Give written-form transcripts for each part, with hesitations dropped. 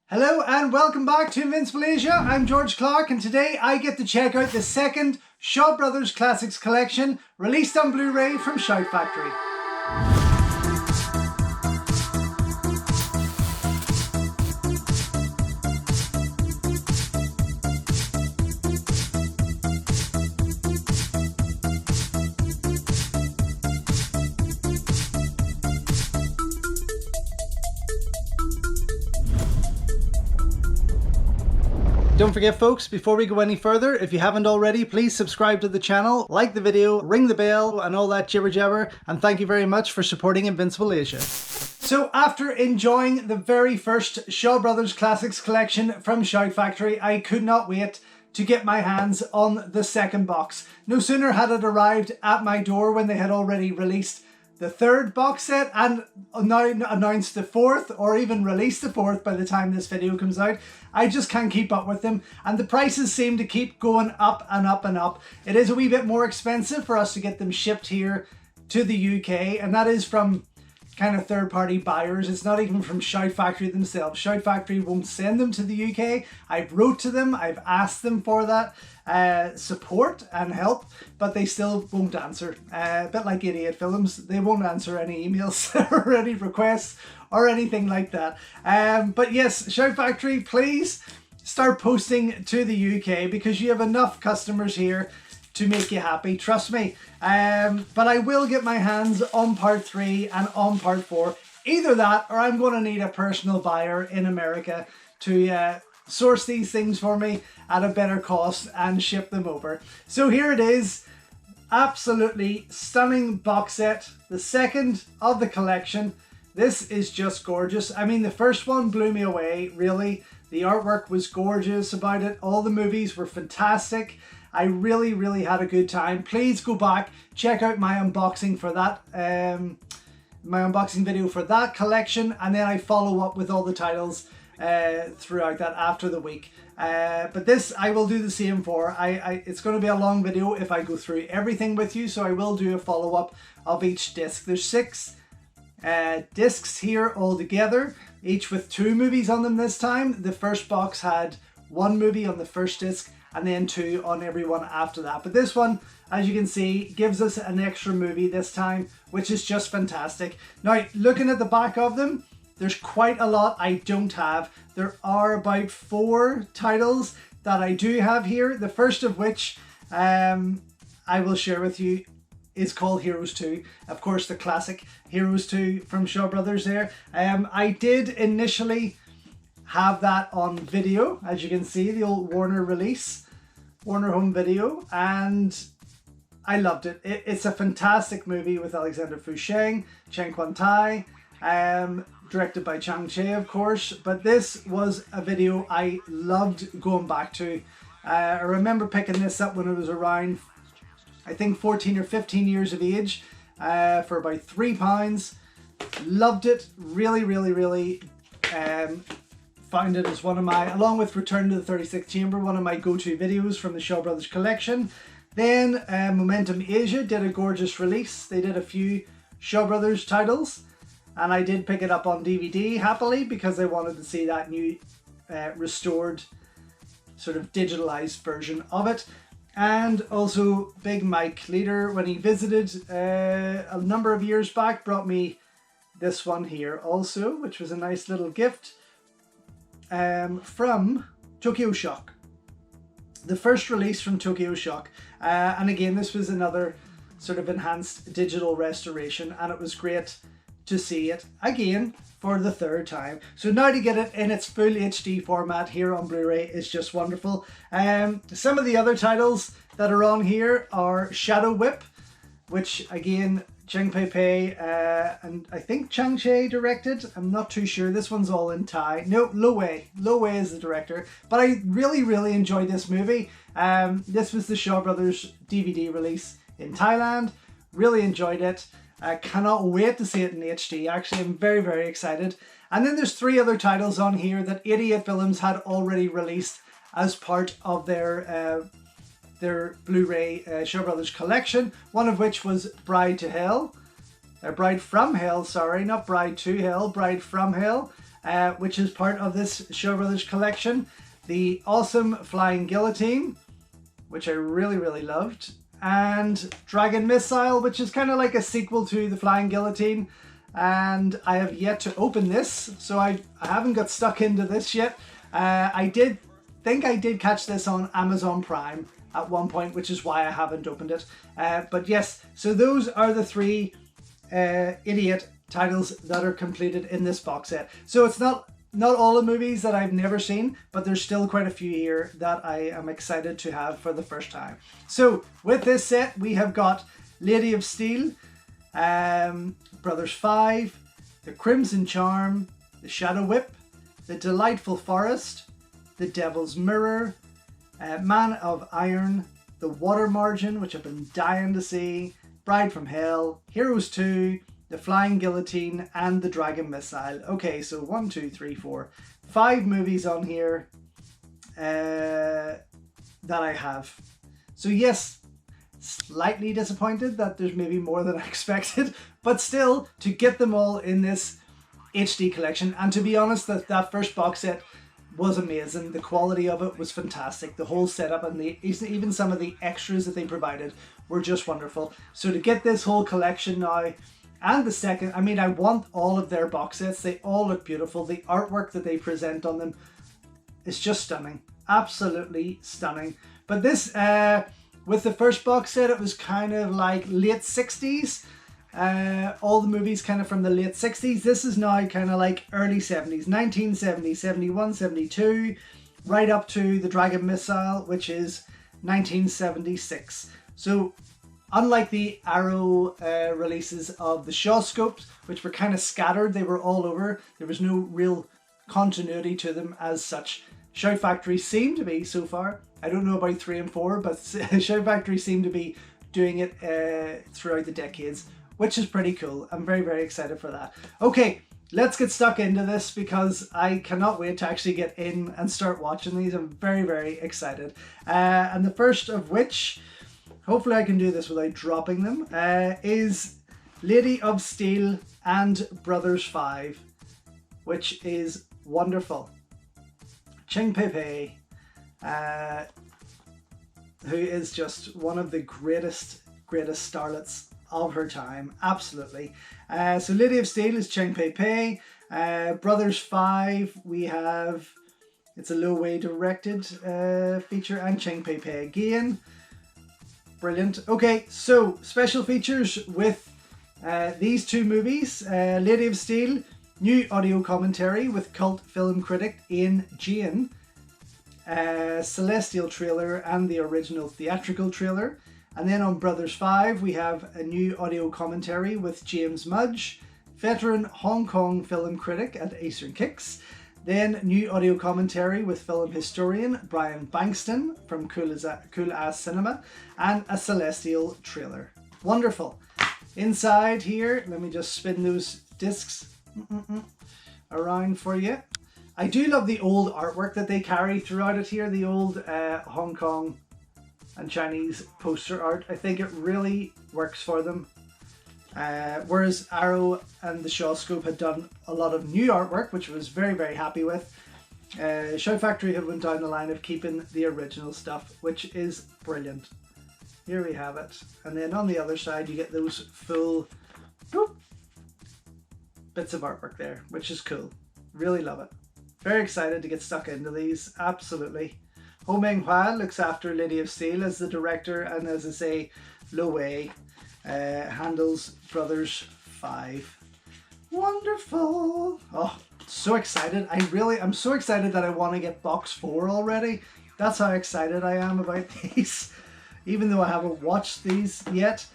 Hello and welcome back to Invincible Asia. I'm George Clark and today I get to check out the second Shaw Brothers Classics collection released on Blu-ray from Shout Factory. Don't forget folks, before we go any further, if you haven't already, please subscribe to the channel, like the video, ring the bell and all that jibber jabber, and thank you very much for supporting Invincible Asia. So after enjoying the very first Shaw Brothers Classics collection from Shout Factory, I could not wait to get my hands on the second box. No sooner had it arrived at my door when they had already released the third box set and now announced the fourth, or even released the fourth by the time this video comes out. I just can't keep up with them, and the prices seem to keep going up and up and up. It is a wee bit more expensive for us to get them shipped here to the UK, and that is from kind of third-party buyers. It's not even from Shout Factory themselves. Shout Factory won't send them to the UK. I've wrote to them, I've asked them for that support and help, but they still won't answer. A bit like Idiot Films, they won't answer any emails or any requests or anything like that. But yes, Shout Factory, please start posting to the UK because you have enough customers here to make you happy, trust me. But I will get my hands on part 3 and on part 4. Either that, or I'm going to need a personal buyer in America to source these things for me at a better cost and ship them over. So here it is, absolutely stunning box set, the second of the collection. This is just gorgeous. I mean, the first one blew me away, really. The artwork was gorgeous about it. All the movies were fantastic. I really had a good time. Please go back, check out my unboxing for that, my unboxing video for that collection, and then I follow up with all the titles throughout that after the week. But this I will do the same for. It's going to be a long video if I go through everything with you, so I will do a follow-up of each disc. There's 6 discs here all together, each with 2 movies on them this time. The first box had 1 movie on the first disc and then 2 on every one after that. But this one, as you can see, gives us an extra movie this time, which is just fantastic. Now, looking at the back of them, there's quite a lot I don't have. There are about 4 titles that I do have here. The first of which I will share with you is called Heroes 2. Of course, the classic Heroes 2 from Shaw Brothers there. I did initially have that on video, as you can see, the old Warner release, Warner home video, and I loved it. It's a fantastic movie with Alexander Fusheng, Chen Quan-tai, directed by Chang Che, of course, but this was a video I loved going back to. I remember picking this up when I was around, I think 14 or 15 years of age, for about £3. Loved it, really found it as one of my, along with Return to the 36th Chamber, one of my go-to videos from the Shaw Brothers collection. Then Momentum Asia did a gorgeous release. They did a few Shaw Brothers titles, and I did pick it up on DVD happily because I wanted to see that new restored sort of digitalized version of it. And also Big Mike Leader, when he visited a number of years back, brought me this one here also, which was a nice little gift from Tokyo Shock. The first release from Tokyo Shock. And again, this was another sort of enhanced digital restoration, and it was great to see it again for the 3rd time. So now to get it in its full HD format here on Blu-ray is just wonderful. Some of the other titles that are on here are Shadow Whip, which again, Cheng Pei and I think Chang Che directed. I'm not too sure. This one's all in Thai. No, Lo Wei. Lo Wei is the director. But I really enjoyed this movie. This was the Shaw Brothers DVD release in Thailand. Really enjoyed it. I cannot wait to see it in HD. Actually, I'm very excited. And then there's 3 other titles on here that Idiot Films had already released as part of their Blu-ray Shaw Brothers collection. One of which was Bride to Hell. Bride from Hell, sorry, not Bride to Hell, Bride from Hell. which is part of this Shaw Brothers collection. The awesome Flying Guillotine, which I really, really loved. And Dragon Missile, which is kind of like a sequel to the Flying Guillotine. And I have yet to open this, so I haven't got stuck into this yet. I think I did catch this on Amazon Prime at one point, which is why I haven't opened it. But yes, so those are the three idiot titles that are completed in this box set. So it's not all the movies that I've never seen, but there's still quite a few here that I am excited to have for the first time. So with this set, we have got Lady of Steel, Brothers 5, The Crimson Charm, The Shadow Whip, The Delightful Forest, The Devil's Mirror, Man of Iron, The Water Margin, which I've been dying to see, Bride from Hell, Heroes 2, The Flying Guillotine, and The Dragon Missile. Okay, so 1, 2, 3, 4, 5 movies on here that I have. So yes, slightly disappointed that there's maybe more than I expected, but still, to get them all in this HD collection, and to be honest, that first box set was amazing. The quality of it was fantastic. The whole setup and even some of the extras that they provided were just wonderful. So to get this whole collection now, and the second, I mean, I want all of their box sets. They all look beautiful. The artwork that they present on them is just stunning. Absolutely stunning. But this, with the first box set, it was kind of like late 60s. All the movies kind of from the late 60s. This is now kind of like early 70s, 1970, 71, 72, right up to The Dragon Missile, which is 1976. So unlike the Arrow releases of the Shaw scopes, which were kind of scattered, they were all over. There was no real continuity to them as such. Shout Factory seemed to be so far. I don't know about 3 and 4, but Shout Factory seemed to be doing it throughout the decades, which is pretty cool. I'm very, very excited for that. Okay, let's get stuck into this because I cannot wait to actually get in and start watching these. I'm very, very excited. And the first of which, hopefully I can do this without dropping them, is Lady of Steel and Brothers 5, which is wonderful. Ching Pei Pei, who is just one of the greatest starlets of her time, absolutely. So Lady of Steel is Ching Pei Pei. Brothers 5, we have, it's a Lo Wei directed feature, and Ching Pei Pei again. Brilliant. Okay, so special features with these two movies. Lady of Steel, new audio commentary with cult film critic Ian Jean, Celestial trailer and the original theatrical trailer. And then on Brothers 5 we have a new audio commentary with James Mudge, veteran Hong Kong film critic at Eastern Kicks. Then new audio commentary with film historian Brian Bankston from Cool Ass Cinema, and a Celestial trailer. Wonderful. Inside here, let me just spin those discs around for you. I do love the old artwork that they carry throughout it here, the old Hong Kong and Chinese poster art. I think it really works for them. Whereas Arrow and the Shaw Scope had done a lot of new artwork, which I was very, very happy with. Shout Factory have went down the line of keeping the original stuff, which is brilliant. Here we have it. And then on the other side you get those full bits of artwork there, which is cool. Really love it. Very excited to get stuck into these, absolutely. Ho Meng Hua looks after Lady of Steel as the director, and as I say, Lo Wei handles Brothers 5. Wonderful. Oh, so excited. I'm so excited that I want to get box 4 already. That's how excited I am about these. Even though I haven't watched these yet,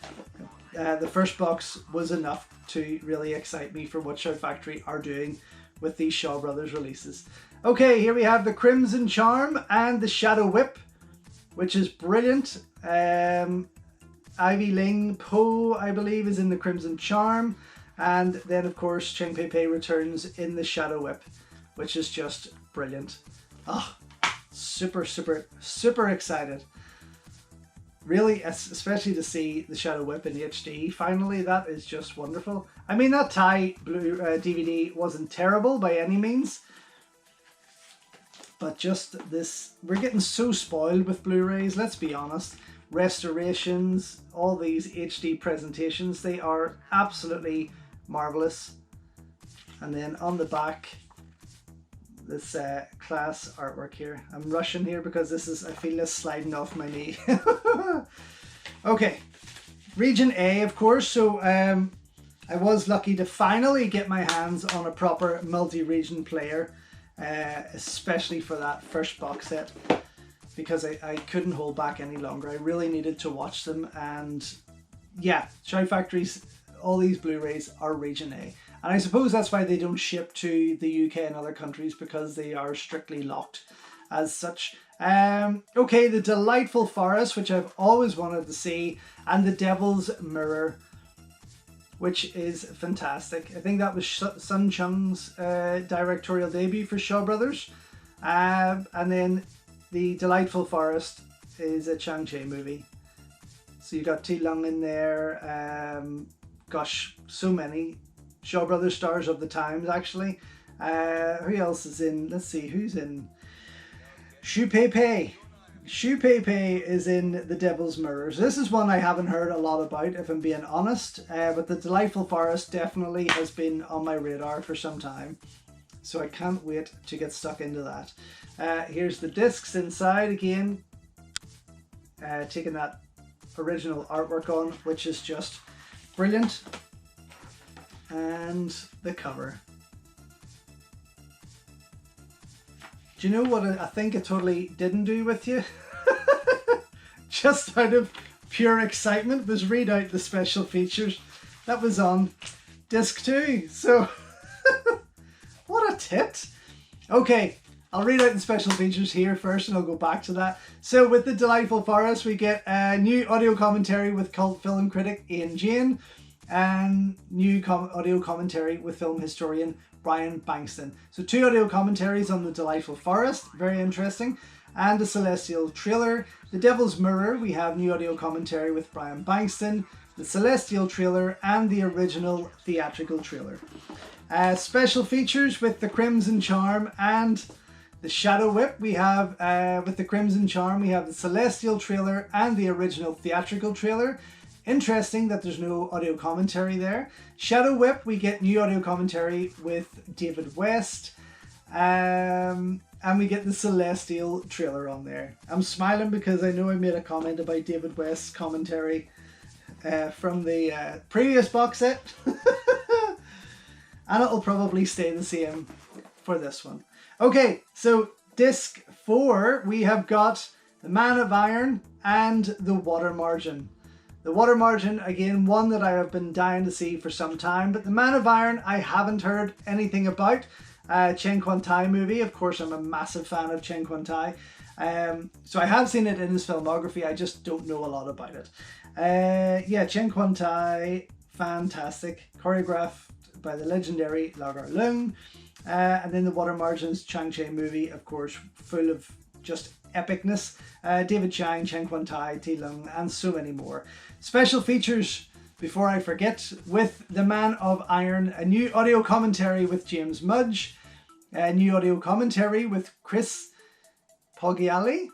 the first box was enough to really excite me for what Shout Factory are doing with these Shaw Brothers releases. Okay, here we have The Crimson Charm and The Shadow Whip, which is brilliant. Ivy Ling Po, I believe, is in The Crimson Charm. And then, of course, Ching Pei Pei returns in The Shadow Whip, which is just brilliant. Oh, super, super, super excited. Really, especially to see the Shadow Whip in HD finally, that is just wonderful. I mean, that Thai DVD wasn't terrible by any means, but just this, we're getting so spoiled with Blu-rays, let's be honest. Restorations, all these HD presentations, they are absolutely marvelous. And then on the back, this class artwork here. I'm rushing here because this is, I feel this sliding off my knee. Okay, region A, of course. So I was lucky to finally get my hands on a proper multi-region player, especially for that first box set, because I couldn't hold back any longer. I really needed to watch them, and yeah, Shout Factory's, all these Blu-rays are region A. And I suppose that's why they don't ship to the UK and other countries, because they are strictly locked as such. Okay, The Delightful Forest, which I've always wanted to see, and The Devil's Mirror, which is fantastic. I think that was Sun Chung's directorial debut for Shaw Brothers. And then The Delightful Forest is a Chang Cheh movie. So you got T. Lung in there. Gosh, so many Shaw Brothers stars of the times, actually. Who else is in? Let's see, who's in? Xu Pei. Xu Pei is in The Devil's Mirrors. This is one I haven't heard a lot about, if I'm being honest. But The Delightful Forest definitely has been on my radar for some time. So I can't wait to get stuck into that. Here's the discs inside again. Taking that original artwork on, which is just brilliant. And the cover. Do you know what I think I totally didn't do with you? Just out of pure excitement, was read out the special features that was on disc 2. So, what a tit. Okay, I'll read out the special features here first and I'll go back to that. So with The Delightful Forest, we get a new audio commentary with cult film critic Ian Jane, and new audio commentary with film historian Brian Bankston. So 2 audio commentaries on The Delightful Forest, very interesting, and a Celestial trailer. The Devil's Mirror, we have new audio commentary with Brian Bankston, the Celestial trailer, and the original theatrical trailer. Special features with The Crimson Charm and the Shadow Whip. We have, with The Crimson Charm, we have the Celestial trailer and the original theatrical trailer. Interesting that there's no audio commentary there. Shadow Whip, we get new audio commentary with David West. And we get the Celestial trailer on there. I'm smiling because I know I made a comment about David West's commentary from the previous box set. And it'll probably stay the same for this one. Okay, so disc 4, we have got The Man of Iron and The Water Margin. The Water Margin, again, one that I have been dying to see for some time, but The Man of Iron I haven't heard anything about. Chen Quan-tai movie, of course I'm a massive fan of Chen Quan-tai. So I have seen it in his filmography, I just don't know a lot about it. Yeah, Chen Quan-tai, fantastic. Choreographed by the legendary Lager Leung. And then The Water Margin's Chang Cheh movie, of course, full of just epicness. David Chang, Chen Quan-tai, T. Lung, and so many more. Special features, before I forget, with The Man of Iron, a new audio commentary with James Mudge, a new audio commentary with Chris Poggiali,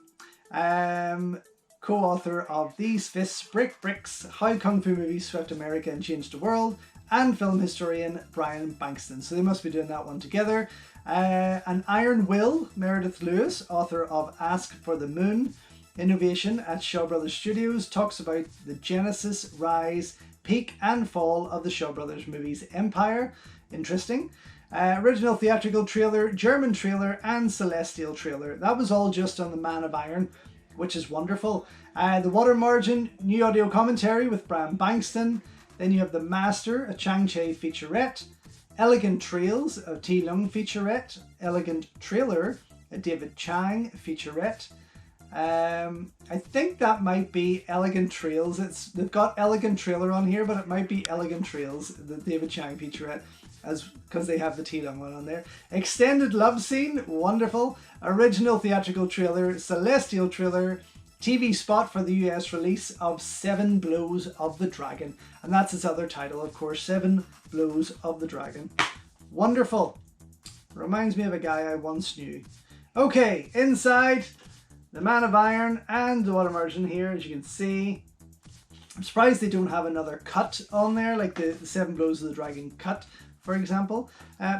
co-author of These Fists Break Bricks, How Kung Fu Movies Swept America and Changed the World, and film historian Brian Bankston. So they must be doing that one together. And Iron Will, Meredith Lewis, author of Ask for the Moon, Innovation at Shaw Brothers Studios, talks about the genesis, rise, peak and fall of the Shaw Brothers movies empire. Interesting. Original theatrical trailer, German trailer and Celestial trailer. That was all just on The Man of Iron, which is wonderful. The Water Margin, new audio commentary with Brian Bankston. Then you have The Master, a Chang Cheh featurette. Elegant Trails, a T. Lung featurette. Elegant Trailer, a David Chang featurette. I think that might be Elegant Trails. They've got Elegant Trailer on here, but it might be Elegant Trails, the David Chang featurette, because they have the T. Lung one on there. Extended Love Scene, wonderful. Original theatrical trailer, Celestial trailer, TV spot for the US release of Seven Blows of the Dragon. And that's its other title, of course, Seven Blows of the Dragon. Wonderful. Reminds me of a guy I once knew. Okay, inside, the Man of Iron and the Water Merchant here, as you can see. I'm surprised they don't have another cut on there, like the Seven Blows of the Dragon cut, for example.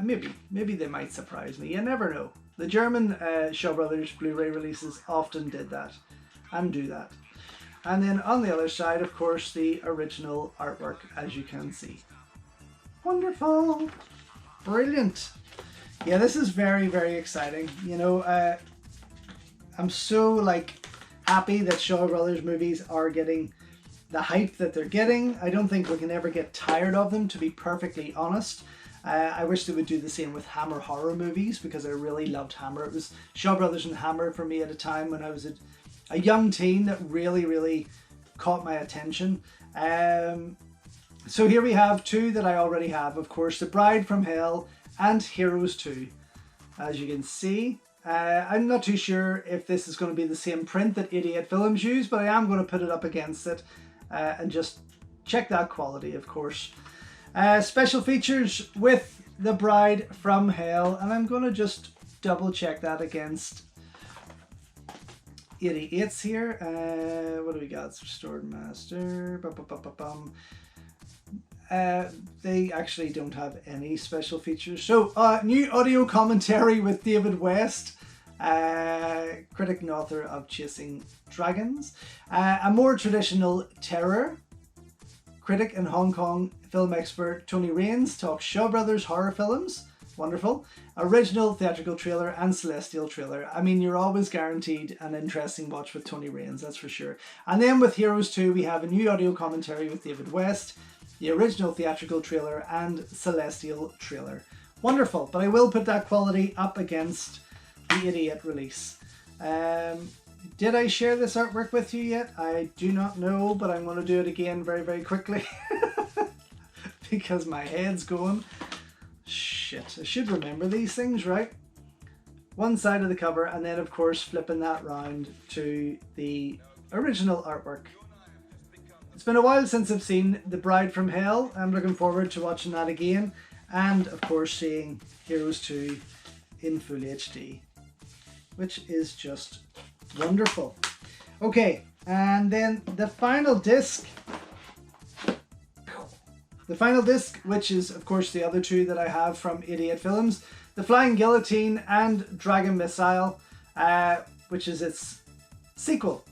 Maybe they might surprise me. You never know. The German Shaw Brothers Blu-ray releases often did that and do that. And then on the other side, of course, the original artwork, as you can see. Wonderful. Brilliant. Yeah, this is very, very exciting. You know, I'm so happy that Shaw Brothers movies are getting the hype that they're getting. I don't think we can ever get tired of them, to be perfectly honest. I wish they would do the same with Hammer horror movies, because I really loved Hammer. It was Shaw Brothers and Hammer for me at a time when I was a young teen that really, really caught my attention. So here we have two that I already have, of course, The Bride from Hell and Heroes 2. As you can see, I'm not too sure if this is going to be the same print that 88 Films used, but I am going to put it up against it and just check that quality, of course. Special features with The Bride from Hell, and I'm going to just double check that against 88's here. What do we got? Restored Master. They actually don't have any special features. So, new audio commentary with David West, critic and author of Chasing Dragons. A more traditional terror. Critic and Hong Kong film expert Tony Raines talks Shaw Brothers horror films. Wonderful. Original theatrical trailer and celestial trailer. I mean, you're always guaranteed an interesting watch with Tony Raines, that's for sure. And then with Heroes 2, we have a new audio commentary with David West, the original theatrical trailer and celestial trailer. Wonderful, but I will put that quality up against the 88 release. Did I share this artwork with you yet? I do not know, but I'm going to do it again very, very quickly because my head's going. Shit, I should remember these things, right? One side of the cover, and then of course flipping that round to the original artwork. It's been a while since I've seen The Bride from Hell. I'm looking forward to watching that again, and of course seeing Heroes 2 in full HD, which is just wonderful. Okay, and then the final disc. The final disc, which is of course the other two that I have from 88 Films, The Flying Guillotine and Dragon Missile, which is its sequel.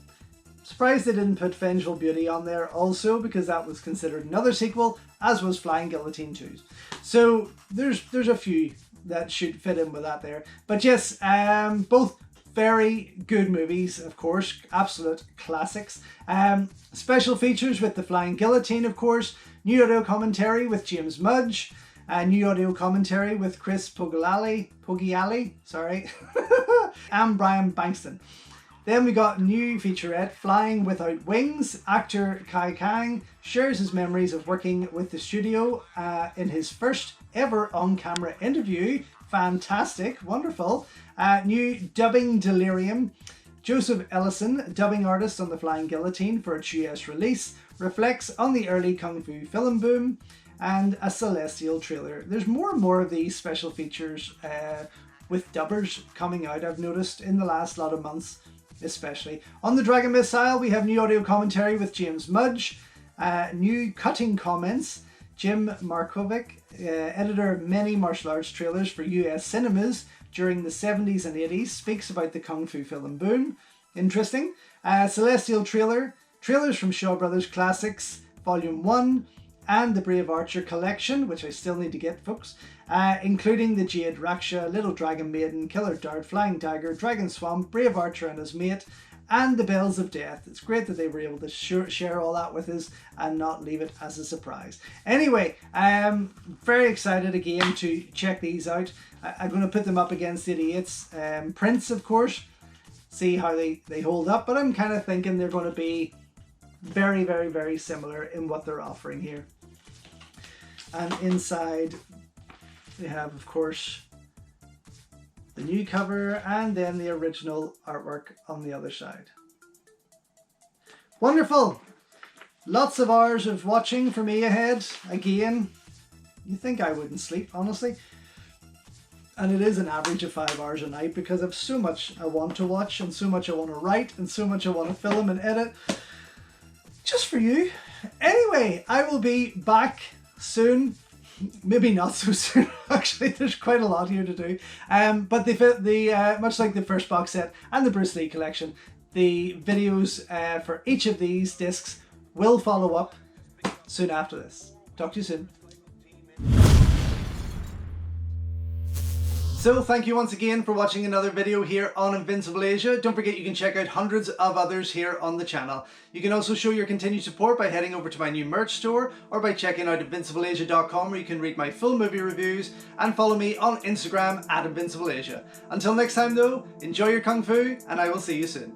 Surprised they didn't put Vengeful Beauty on there also, because that was considered another sequel, as was Flying Guillotine 2. So there's a few that should fit in with that there. But yes, both very good movies, of course, absolute classics. Special features with The Flying Guillotine, of course. New audio commentary with James Mudge. New audio commentary with Chris Poggiali, sorry, and Brian Bankston. Then we got new featurette, Flying Without Wings. Actor Kai Kang shares his memories of working with the studio in his first ever on-camera interview. Fantastic, wonderful. New dubbing delirium. Joseph Ellison, dubbing artist on The Flying Guillotine for its US release, reflects on the early Kung Fu film boom, and a celestial trailer. There's more and more of these special features with dubbers coming out, I've noticed in the last lot of months especially. On the Dragon Missile, we have new audio commentary with James Mudge, new cutting comments. Jim Markovic, editor of many martial arts trailers for US cinemas during the 70s and 80s, speaks about the Kung Fu film boom. Interesting. Celestial trailer, trailers from Shaw Brothers Classics Volume 1 and the Brave Archer Collection, which I still need to get, folks, including the Jade Raksha, Little Dragon Maiden, Killer Dart, Flying Dagger, Dragon Swamp, Brave Archer and his mate, and the Bells of Death. It's great that they were able to share all that with us and not leave it as a surprise. Anyway, I'm very excited again to check these out. I'm going to put them up against 88's prints, of course, see how they hold up, but I'm kind of thinking they're going to be very, very, very similar in what they're offering here. And inside we have, of course, the new cover and then the original artwork on the other side. Wonderful. Lots of hours of watching for me ahead. Again, you think I wouldn't sleep, honestly. And it is an average of 5 hours a night because I've so much I want to watch and so much I want to write and so much I want to film and edit. Just for you. Anyway, I will be back soon. Maybe not so soon, actually. There's quite a lot here to do. But much like the first box set and the Bruce Lee collection, the videos for each of these discs will follow up soon after this. Talk to you soon. So thank you once again for watching another video here on Invincible Asia. Don't forget you can check out hundreds of others here on the channel. You can also show your continued support by heading over to my new merch store or by checking out invincibleasia.com, where you can read my full movie reviews and follow me on Instagram @InvincibleAsia. Until next time though, enjoy your Kung Fu and I will see you soon.